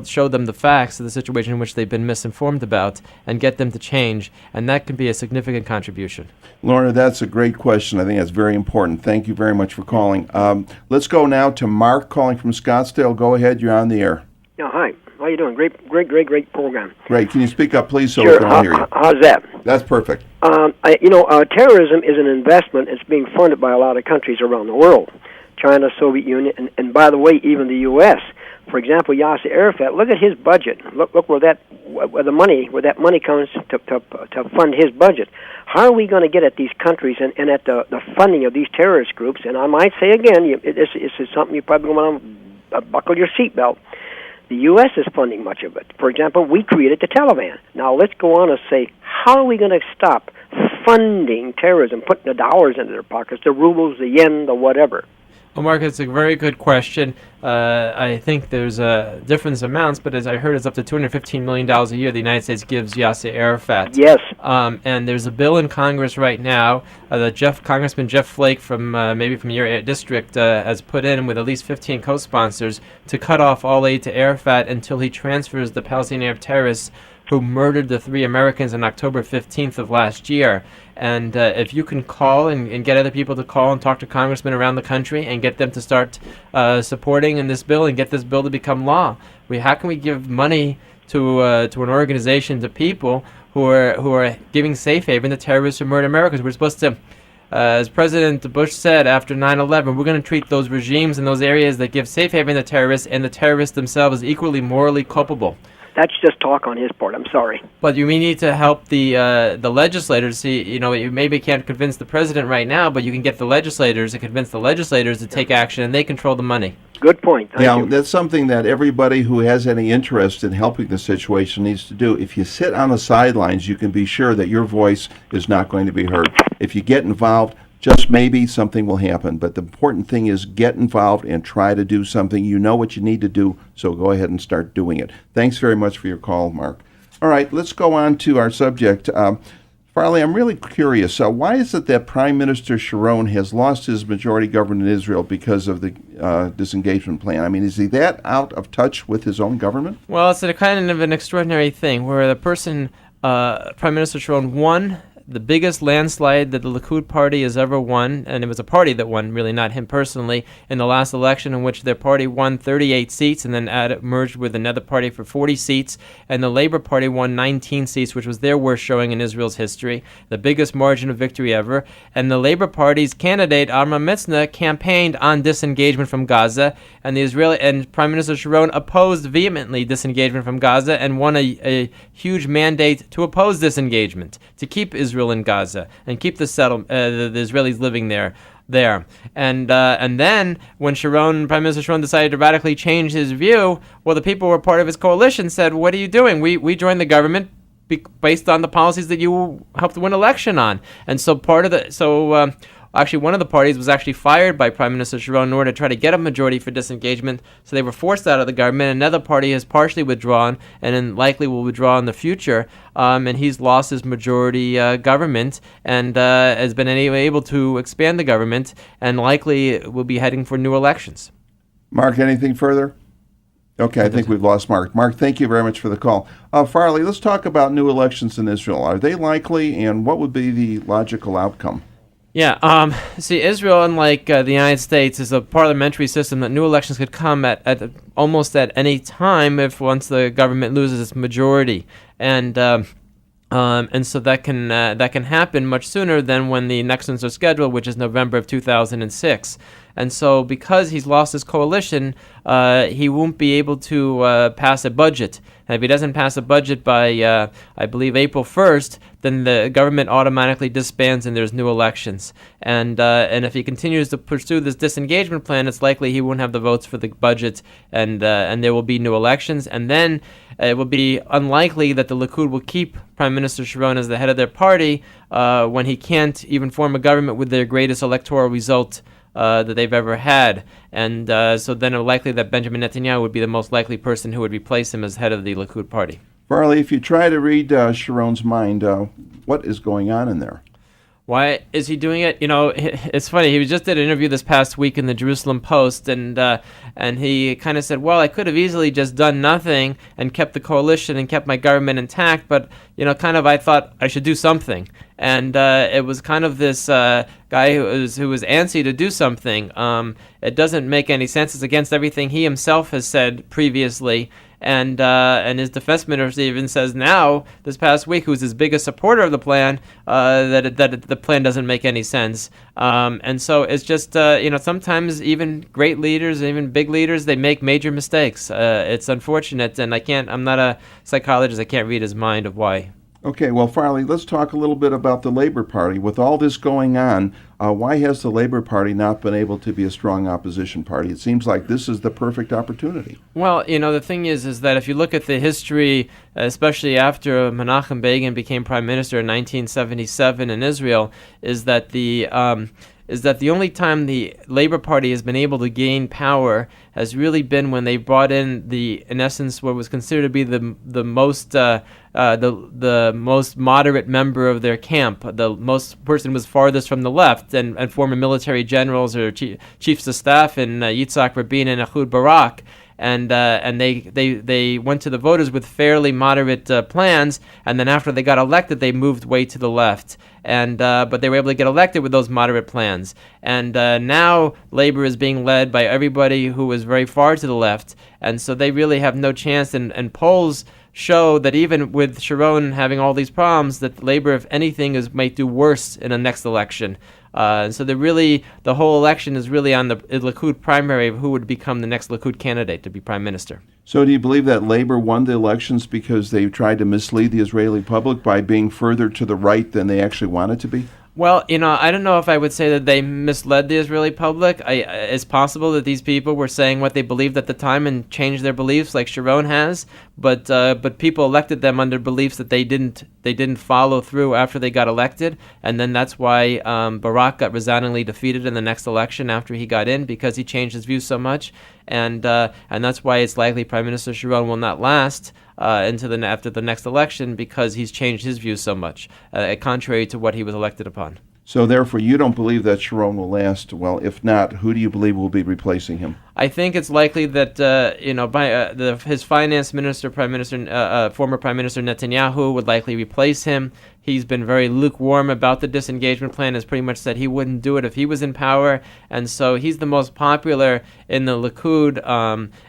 show them the facts of the situation in which they've been misinformed about and get them to change, and that can be a significant contribution. Lorna, that's a great question. I think that's very important. Thank you very much for calling. Let's go now to Mark calling from Scottsdale. Go ahead. You're on the air. Yeah, hi. How you doing? Great program. Great. Can you speak up, please, so sure. we can all hear you? How's that? That's perfect. Terrorism is an investment. It's being funded by a lot of countries around the world. China, Soviet Union, and by the way, even the U.S. For example, Yasser Arafat, look at his budget. Look where that money comes to fund his budget. How are we going to get at these countries and at the funding of these terrorist groups? And I might say again, this is something you probably want to buckle your seatbelt. The U.S. is funding much of it. For example, we created the Taliban. Now let's go on and say, how are we going to stop funding terrorism, putting the dollars into their pockets, the rubles, the yen, the whatever? Well, Mark, it's a very good question. I think there's different amounts, but as I heard, it's up to $215 million a year the United States gives Yasser Arafat. Yes. And there's a bill in Congress right now that Congressman Jeff Flake from your district has put in with at least 15 co-sponsors to cut off all aid to Arafat until he transfers the Palestinian terrorists who murdered the 3 Americans on October 15th of last year. And if you can call and get other people to call and talk to congressmen around the country and get them to start supporting in this bill and get this bill to become law. How can we give money to an organization, to people who are giving safe haven to terrorists who murder Americans? We're supposed to, as President Bush said after 9/11, we're going to treat those regimes in those areas that give safe haven to terrorists and the terrorists themselves as equally morally culpable. That's just talk on his part. I'm sorry. But you may need to help the legislators. See, you maybe can't convince the president right now, but you can get the legislators and convince the legislators to take action, and they control the money. Good point. Thank you. That's something that everybody who has any interest in helping the situation needs to do. If you sit on the sidelines, you can be sure that your voice is not going to be heard. If you get involved, just maybe something will happen. But the important thing is get involved and try to do something. You know what you need to do, so go ahead and start doing it. Thanks very much for your call, Mark. All right, let's go on to our subject. Farley, I'm really curious. Why is it that Prime Minister Sharon has lost his majority government in Israel because of the disengagement plan? I mean, is he that out of touch with his own government? Well, it's a kind of an extraordinary thing where the person, Prime Minister Sharon, won the biggest landslide that the Likud party has ever won, and it was a party that won, really not him personally, in the last election, in which their party won 38 seats and then merged with another party for 40 seats, and the Labor Party won 19 seats, which was their worst showing in Israel's history, the biggest margin of victory ever. And the Labor Party's candidate, Amram Mitzna, campaigned on disengagement from Gaza, and the Israeli and Prime Minister Sharon opposed vehemently disengagement from Gaza and won a huge mandate to oppose disengagement, to keep Israel in Gaza and keep the Israelis living there. And then when Prime Minister Sharon decided to radically change his view, well, the people who were part of his coalition said, "What are you doing? We joined the government based on the policies that you helped win election on." And so actually, one of the parties was actually fired by Prime Minister Sharon in order to try to get a majority for disengagement, so they were forced out of the government. Another party has partially withdrawn and then likely will withdraw in the future, and he's lost his majority government and has been able to expand the government and likely will be heading for new elections. Mark, anything further? Okay, I think we've lost Mark. Mark, thank you very much for the call. Farley, let's talk about new elections in Israel. Are they likely, and what would be the logical outcome? Yeah, see, Israel, unlike the United States, is a parliamentary system that new elections could come at almost at any time once the government loses its majority, and so that can happen much sooner than when the next ones are scheduled, which is November of 2006. And so, because he's lost his coalition, he won't be able to pass a budget. And if he doesn't pass a budget by, I believe, April 1st, then the government automatically disbands and there's new elections. And if he continues to pursue this disengagement plan, it's likely he won't have the votes for the budget, and there will be new elections. And then it will be unlikely that the Likud will keep Prime Minister Sharon as the head of their party when he can't even form a government with their greatest electoral result that they've ever had. And so then it's likely that Benjamin Netanyahu would be the most likely person who would replace him as head of the Likud party. Farley, if you try to read Sharon's mind, what is going on in there? Why is he doing it? You know, it's funny. He just did an interview this past week in the Jerusalem Post, and he kind of said, well, I could have easily just done nothing and kept the coalition and kept my government intact, but, you know, kind of I thought I should do something. And it was kind of this guy who was antsy to do something. It doesn't make any sense. It's against everything he himself has said previously. And his defense minister even says now, this past week, who's his biggest supporter of the plan, that the plan doesn't make any sense. And so it's just, sometimes even great leaders, even big leaders, they make major mistakes. It's unfortunate, and I'm not a psychologist. I can't read his mind of why. Okay, well, Farley, let's talk a little bit about the Labor Party. With all this going on, why has the Labor Party not been able to be a strong opposition party? It seems like this is the perfect opportunity. Well, the thing is that if you look at the history, especially after Menachem Begin became prime minister in 1977 in Israel, is that the only time the Labor Party has been able to gain power has really been when they brought in in essence, what was considered to be the most moderate member of their camp, the most person was farthest from the left, and former military generals or chiefs of staff in Yitzhak Rabin and Ehud Barak. And they went to the voters with fairly moderate plans, and then after they got elected, they moved way to the left. But they were able to get elected with those moderate plans. And now Labor is being led by everybody who is very far to the left, and so they really have no chance. And polls show that even with Sharon having all these problems, that Labor, if anything, might do worse in the next election. So the whole election is really on the Likud primary of who would become the next Likud candidate to be prime minister. So do you believe that Labor won the elections because they tried to mislead the Israeli public by being further to the right than they actually wanted to be? Well, I don't know if I would say that they misled the Israeli public. It's possible that these people were saying what they believed at the time and changed their beliefs, like Sharon has. But people elected them under beliefs that they didn't follow through after they got elected, and then that's why Barak got resoundingly defeated in the next election after he got in, because he changed his views so much, and that's why it's likely Prime Minister Sharon will not last after the next election, because he's changed his views so much, contrary to what he was elected upon. So therefore, you don't believe that Sharon will last. Well, if not, who do you believe will be replacing him? I think it's likely that his finance minister, former Prime Minister Netanyahu, would likely replace him. He's been very lukewarm about the disengagement plan. Has pretty much said he wouldn't do it if he was in power, and so he's the most popular in the Likud,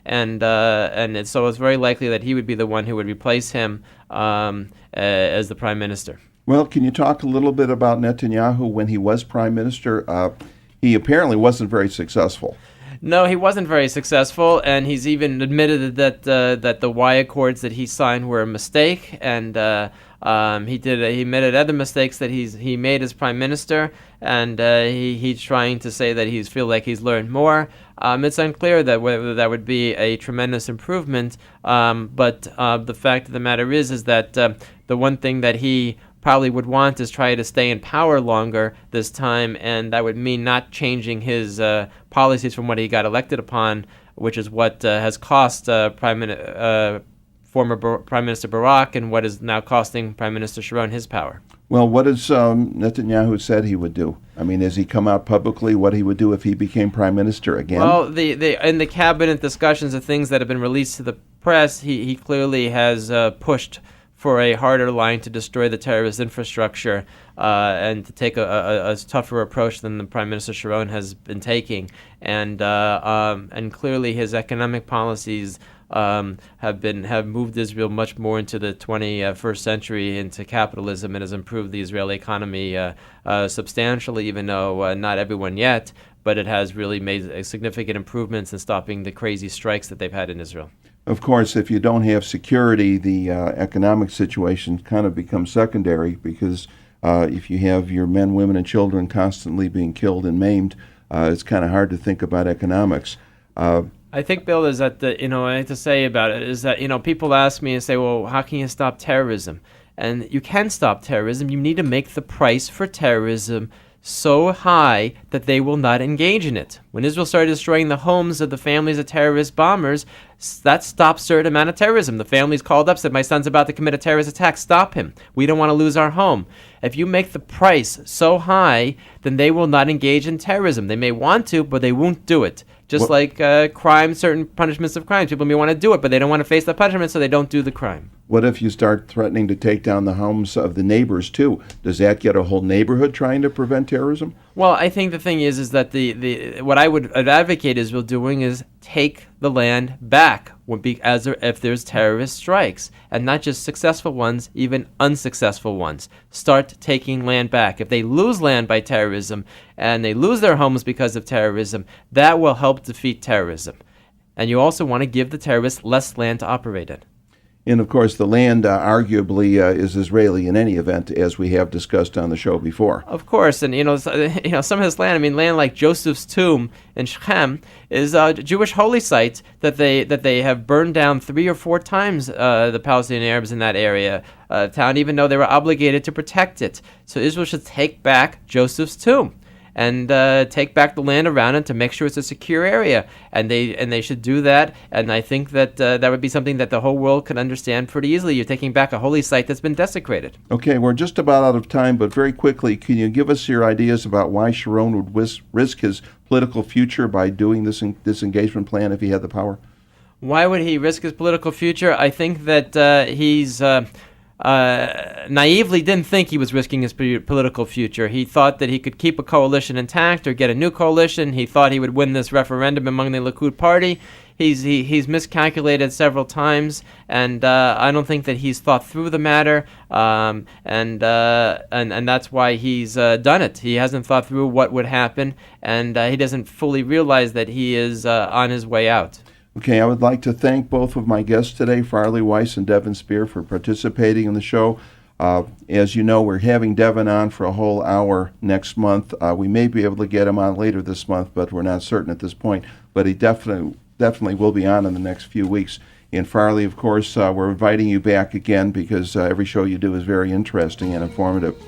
and so it's very likely that he would be the one who would replace him as the prime minister. Well, can you talk a little bit about Netanyahu when he was prime minister? He apparently wasn't very successful. No, he wasn't very successful, and he's even admitted that the Y Accords that he signed were a mistake, and he admitted other mistakes that he made as prime minister, and he's trying to say that he feels like he's learned more. It's unclear that whether that would be a tremendous improvement, but the fact of the matter is that the one thing that he probably would want is try to stay in power longer this time, and that would mean not changing his policies from what he got elected upon, which is what has cost former Prime Minister Barak and what is now costing Prime Minister Sharon his power. Well, what has Netanyahu said he would do? I mean, has he come out publicly what he would do if he became prime minister again? Well, in the cabinet discussions of things that have been released to the press, he clearly has pushed for a harder line to destroy the terrorist infrastructure and to take a tougher approach than the Prime Minister Sharon has been taking. And clearly his economic policies have moved Israel much more into the 21st century, into capitalism, and has improved the Israeli economy substantially, even though not everyone yet, but it has really made significant improvements in stopping the crazy strikes that they've had in Israel. Of course, if you don't have security, the economic situation kind of becomes secondary, because if you have your men, women, and children constantly being killed and maimed, it's kind of hard to think about economics. I think, Bill, is that I have to say about it is that people ask me and say, well, how can you stop terrorism? And you can stop terrorism. You need to make the price for terrorism so high that they will not engage in it. When Israel started destroying the homes of the families of terrorist bombers, that stopped a certain amount of terrorism. The families called up, said, my son's about to commit a terrorist attack, stop him. We don't want to lose our home. If you make the price so high, then they will not engage in terrorism. They may want to, but they won't do it. Just like crime, certain punishments of crimes. People may want to do it, but they don't want to face the punishment, so they don't do the crime. What if you start threatening to take down the homes of the neighbors, too? Does that get a whole neighborhood trying to prevent terrorism? Well, I think the thing is that what I would advocate Israel doing is take the land back if there's terrorist strikes, and not just successful ones, even unsuccessful ones. Start taking land back. If they lose land by terrorism and they lose their homes because of terrorism, that will help defeat terrorism. And you also want to give the terrorists less land to operate in. And, of course, the land arguably is Israeli in any event, as we have discussed on the show before. Of course, and some of this land, land like Joseph's tomb in Shechem is a Jewish holy site that they have burned down 3 or 4 times, the Palestinian Arabs in that area town, even though they were obligated to protect it. So Israel should take back Joseph's tomb and take back the land around it to make sure it's a secure area, and they should do that. And I think that that would be something that the whole world could understand pretty easily. You're taking back a holy site that's been desecrated. Okay, we're just about out of time, but very quickly, can you give us your ideas about why Sharon would risk his political future by doing this disengagement plan if he had the power? Why would he risk his political future? I think that he's naively didn't think he was risking his political future. He thought that he could keep a coalition intact or get a new coalition. He thought he would win this referendum among the Likud party. He's miscalculated several times, and I don't think that he's thought through the matter, and that's why he's done it. He hasn't thought through what would happen, and he doesn't fully realize that he is on his way out. Okay, I would like to thank both of my guests today, Farley, Weiss, and Devin Sper, for participating in the show. As you know, we're having Devin on for a whole hour next month. We may be able to get him on later this month, but we're not certain at this point. But he definitely will be on in the next few weeks. And Farley, of course, we're inviting you back again because every show you do is very interesting and informative.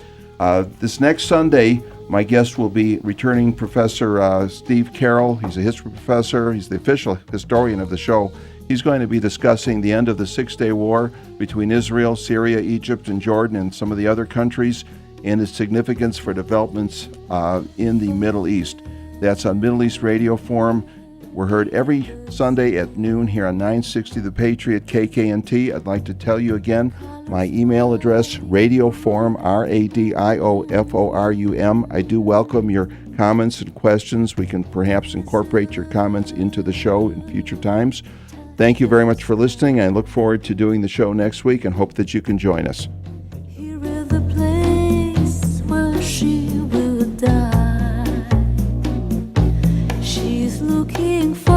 This next Sunday, my guest will be returning Professor Steve Carroll. He's a history professor. He's the official historian of the show. He's going to be discussing the end of the Six-Day War between Israel, Syria, Egypt, and Jordan, and some of the other countries. and its significance for developments in the Middle East. That's on Middle East Radio Forum. We're heard every Sunday at noon here on 960 The Patriot KKNT. I'd like to tell you again, my email address, radioforum, RADIOFORUM. I do welcome your comments and questions. We can perhaps incorporate your comments into the show in future times. Thank you very much for listening. I look forward to doing the show next week and hope that you can join us. Here is the place where she will die. She's looking for